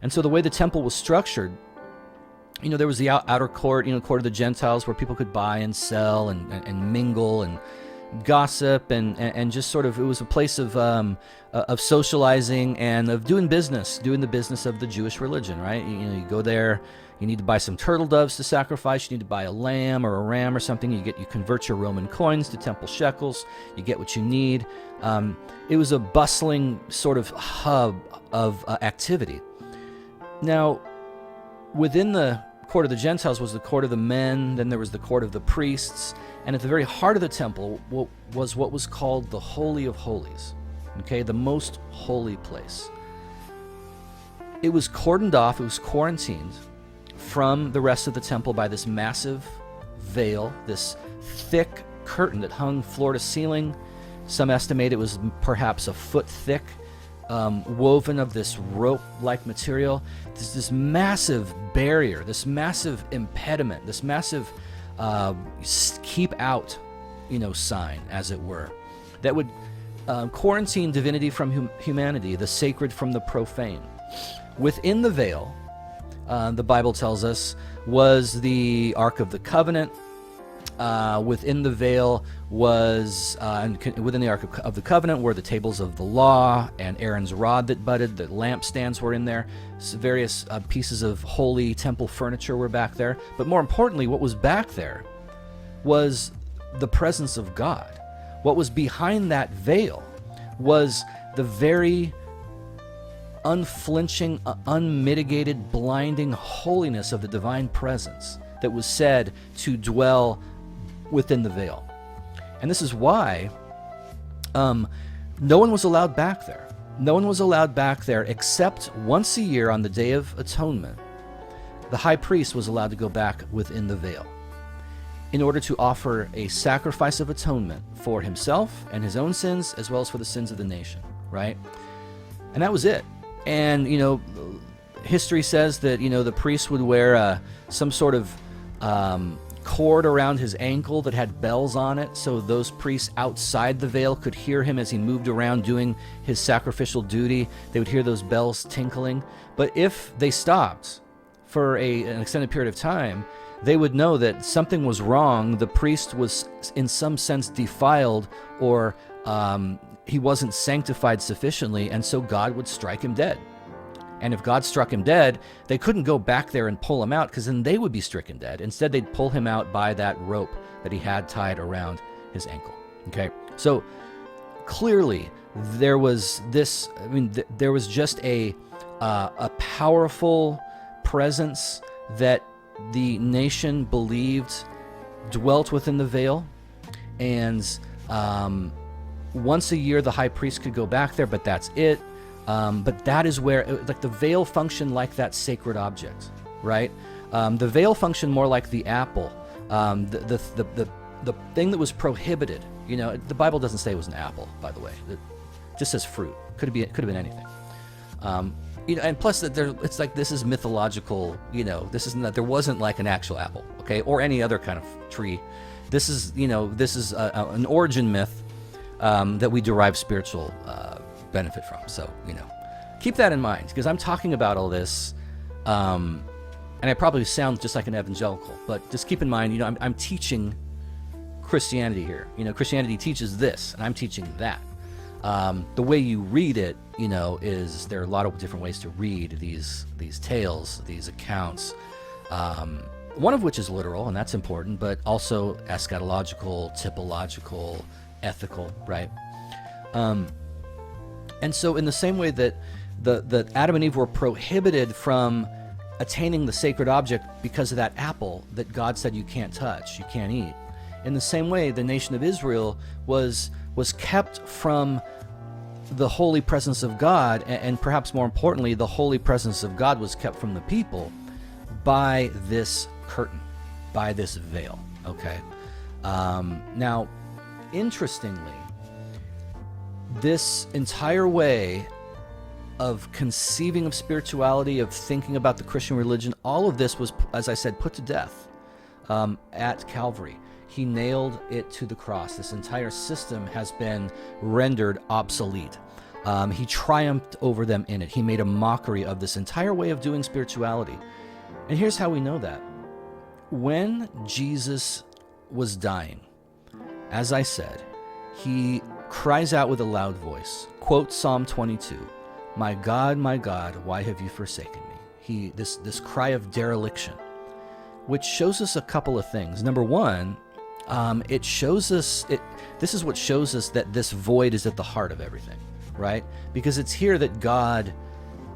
And so the way the temple was structured, there was the outer court, court of the Gentiles, where people could buy and sell and mingle and gossip and just sort of, it was a place of socializing and of doing the business of the Jewish religion, right? You go there, you need to buy some turtle doves to sacrifice, you need to buy a lamb or a ram or something, you convert your Roman coins to temple shekels, you get what you need. It was a bustling sort of hub of activity. Now, within the court of the Gentiles was the court of the men, then there was the court of the priests, and at the very heart of the temple was what was called the Holy of Holies, okay, the most holy place. It was cordoned off, it was quarantined from the rest of the temple by this massive veil, this thick curtain that hung floor to ceiling. Some estimate it was perhaps a foot thick, woven of this rope-like material. There's this massive barrier, this massive impediment, this massive keep out, sign, as it were, that would quarantine divinity from humanity, the sacred from the profane. Within the veil, the Bible tells us, was the Ark of the Covenant. Within the veil was, within the Ark of the Covenant were the tables of the law and Aaron's rod that budded. The lampstands were in there. Various pieces of holy temple furniture were back there. But more importantly, what was back there was the presence of God. What was behind that veil was the very unflinching, unmitigated, blinding holiness of the divine presence that was said to dwell within the veil. And this is why no one was allowed back there. No one was allowed back there except once a year on the Day of Atonement. The high priest was allowed to go back within the veil in order to offer a sacrifice of atonement for himself and his own sins, as well as for the sins of the nation, right? And that was it. And, history says that, the priest would wear some sort of cord around his ankle that had bells on it, so those priests outside the veil could hear him as he moved around doing his sacrificial duty. They would hear those bells tinkling. But if they stopped for an extended period of time, they would know that something was wrong. The priest was, in some sense, defiled, or he wasn't sanctified sufficiently, and so God would strike him dead. And if God struck him dead, they couldn't go back there and pull him out, because then they would be stricken dead. Instead, they'd pull him out by that rope that he had tied around his ankle. Okay, so clearly there was this. There was just a powerful presence that the nation believed dwelt within the veil, and once a year the high priest could go back there, but that's it. But that is where, the veil functioned like that sacred object, right? The veil functioned more like the apple, the thing that was prohibited. The Bible doesn't say it was an apple, by the way. It just says fruit. Could have been anything. And plus that it's like, this is mythological. This isn't that there wasn't like an actual apple, okay, or any other kind of tree. This is an origin myth that we derive spiritual benefit from. So keep that in mind, because I'm talking about all this, and I probably sound just like an evangelical, but just keep in mind, I'm teaching Christianity here. Christianity teaches this, and I'm teaching that. The way you read it, is there are a lot of different ways to read these tales, these accounts. One of which is literal, and that's important, but also eschatological, typological, ethical, right? And so in the same way that the Adam and Eve were prohibited from attaining the sacred object because of that apple that God said you can't touch, you can't eat, in the same way the nation of Israel was kept from the holy presence of God, and perhaps more importantly, the holy presence of God was kept from the people by this curtain, by this veil, okay? Now, interestingly, this entire way of conceiving of spirituality, of thinking about the Christian religion, all of this was, as I said, put to death at Calvary. He nailed it to the cross. This entire system has been rendered obsolete. He triumphed over them in it. He made a mockery of this entire way of doing spirituality. And here's how we know that. When Jesus was dying, as I said, he cries out with a loud voice, quote Psalm 22, my God, why have you forsaken me? This cry of dereliction, which shows us a couple of things. Number one, it shows us, this is what shows us that this void is at the heart of everything, right? Because it's here that God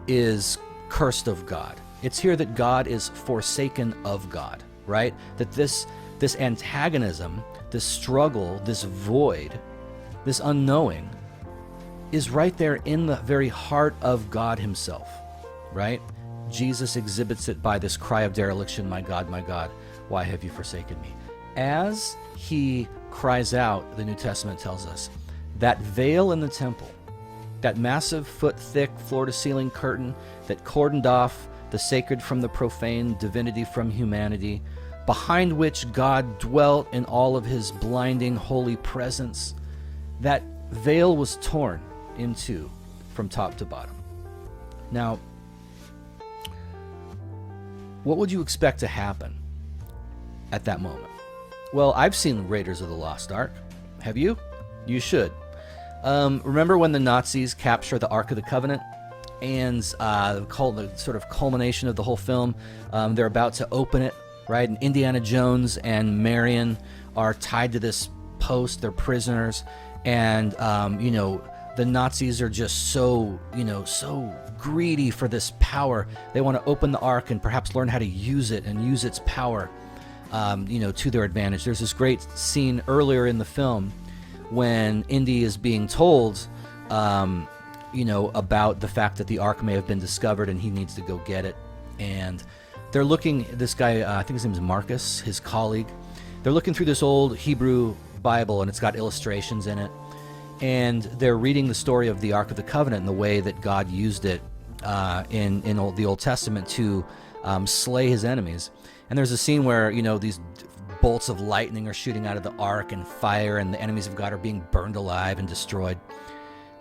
is cursed of God. It's here that God is forsaken of God, right? That this antagonism, this struggle, this void, this unknowing is right there in the very heart of God himself, right? Jesus exhibits it by this cry of dereliction, my God, why have you forsaken me? As he cries out, the New Testament tells us, that veil in the temple, that massive foot-thick floor-to-ceiling curtain that cordoned off the sacred from the profane, divinity from humanity, behind which God dwelt in all of his blinding holy presence, that veil was torn in two from top to bottom. Now, what would you expect to happen at that moment? Well, I've seen Raiders of the Lost Ark. Have you? You should. Remember when the Nazis capture the Ark of the Covenant? And the sort of culmination of the whole film, they're about to open it, right? And Indiana Jones and Marion are tied to this post. They're prisoners. And, the Nazis are just so greedy for this power. They want to open the Ark and perhaps learn how to use it and use its power, to their advantage. There's this great scene earlier in the film when Indy is being told, about the fact that the Ark may have been discovered and he needs to go get it. And they're looking, this guy, I think his name is Marcus, his colleague, they're looking through this old Hebrew Bible and it's got illustrations in it. And they're reading the story of the Ark of the Covenant and the way that God used it in the Old Testament to slay his enemies. And there's a scene where, these bolts of lightning are shooting out of the Ark and fire, and the enemies of God are being burned alive and destroyed.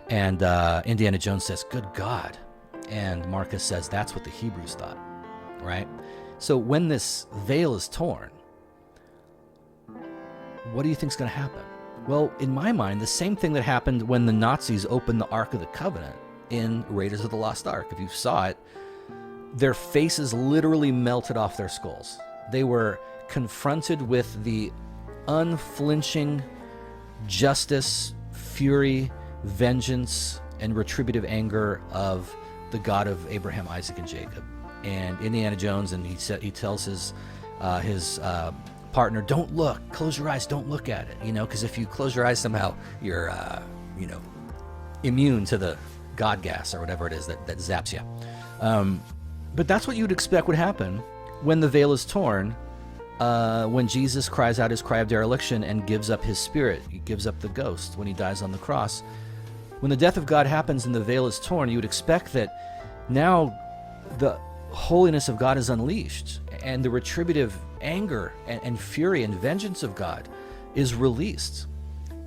And Indiana Jones says, good God. And Marcus says, that's what the Hebrews thought, right? So when this veil is torn, what do you think is going to happen? Well, in my mind, the same thing that happened when the Nazis opened the Ark of the Covenant in Raiders of the Lost Ark. If you saw it, their faces literally melted off their skulls. They were confronted with the unflinching justice, fury, vengeance, and retributive anger of the God of Abraham, Isaac, and Jacob. And Indiana Jones, and he tells his partner, don't look, close your eyes, don't look at it, because if you close your eyes somehow, you're, immune to the God gas or whatever it is that zaps you. But that's what you'd expect would happen when the veil is torn, when Jesus cries out his cry of dereliction and gives up his spirit. He gives up the ghost when he dies on the cross. When the death of God happens and the veil is torn, you would expect that now the holiness of God is unleashed and the retributive anger and fury and vengeance of God is released.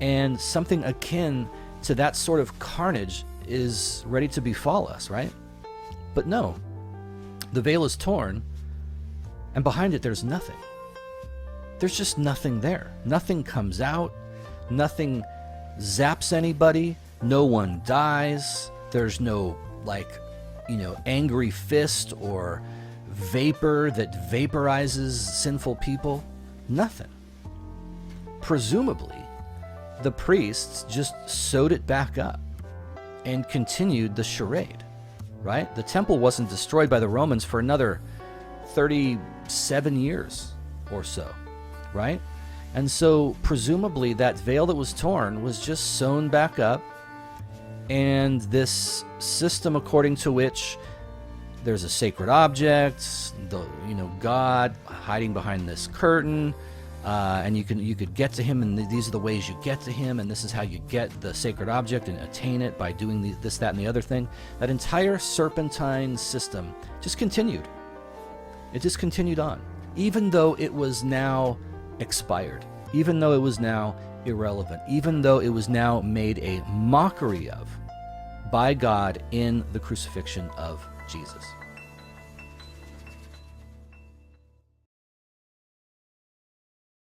And something akin to that sort of carnage is ready to befall us, right? But no, the veil is torn, and behind it there's nothing. There's just nothing there. Nothing comes out. Nothing zaps anybody. No one dies. There's no, angry fist or vapor that vaporizes sinful people. Nothing. Presumably, the priests just sewed it back up and continued the charade, right? The temple wasn't destroyed by the Romans for another 37 years or so, right? And so presumably that veil that was torn was just sewn back up, and this system according to which there's a sacred object, God hiding behind this curtain, and you could get to him, and these are the ways you get to him, and this is how you get the sacred object and attain it by doing this, that, and the other thing. That entire serpentine system just continued. It just continued on, even though it was now expired, even though it was now irrelevant, even though it was now made a mockery of by God in the crucifixion of Jesus.